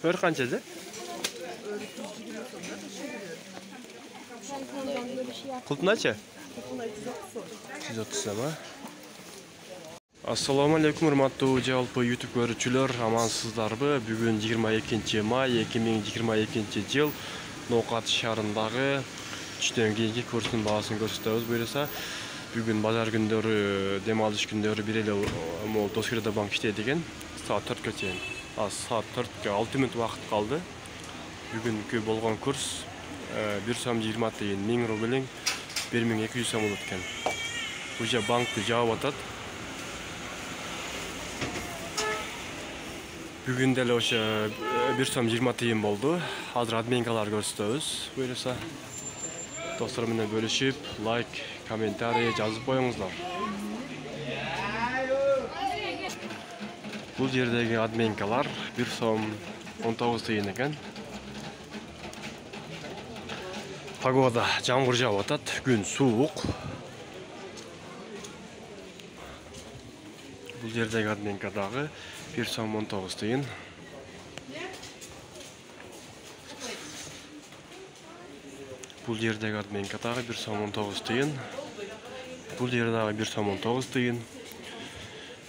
Hör qanchadı? Qultnacha? 130 ama. Assalomu alaykum hurmatli jalpı YouTube görücüler, amansızlarбы? Bugün 22 may 2022 yıl Noqat şahrındağı түштөн кийинки курстун баасын көрсөтөбүз. Буюрса, бүгүн базар күндөрү, дем алыш күндөрү бир эле могу Доскирда банк иштейт экен. Саат 4-кө чейин. Саат 4-кө 6 мүнөт убакыт калды. Бүгүнкү болгон курс 1 сом 20 тыйын, 1000 рубль 1200 сом болот экен. Уже банкты жаап атат. Бүгүн деле ошо 1 сом 20 тыйын болду. Азыр админкалар көрсөтөбүз. Буюрса, достор менен бөлүшүп, лайк, комментарий жазып коюңуздар. Бул жердеги админкалар 1 сом 19 тыйын экен. Погода жамгыр жаап атат, күн суук. Бул жердеги админкадагы 1 сом 19 тыйын. Бул жердеги админкадагы 1 сом 19 тыйын. Бул жердеги 1 сом 19 тыйын.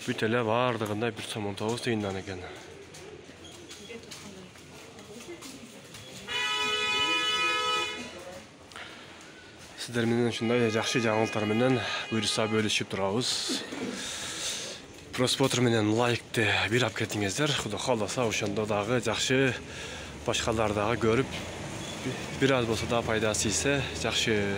Бүт эле бардыгында 1 сом 19 тыйындан экен. Сиздер менен ушундай жакшы жаңылыктар менен буйруса бөлүшүп турабыз. Просмотр менен лайкты бир ап кетиңиздер. Кудай кааласа, ошондо дагы жакшы башкалар дагы көрүп, бир аз болсо да пайдасы тийсе, жакшы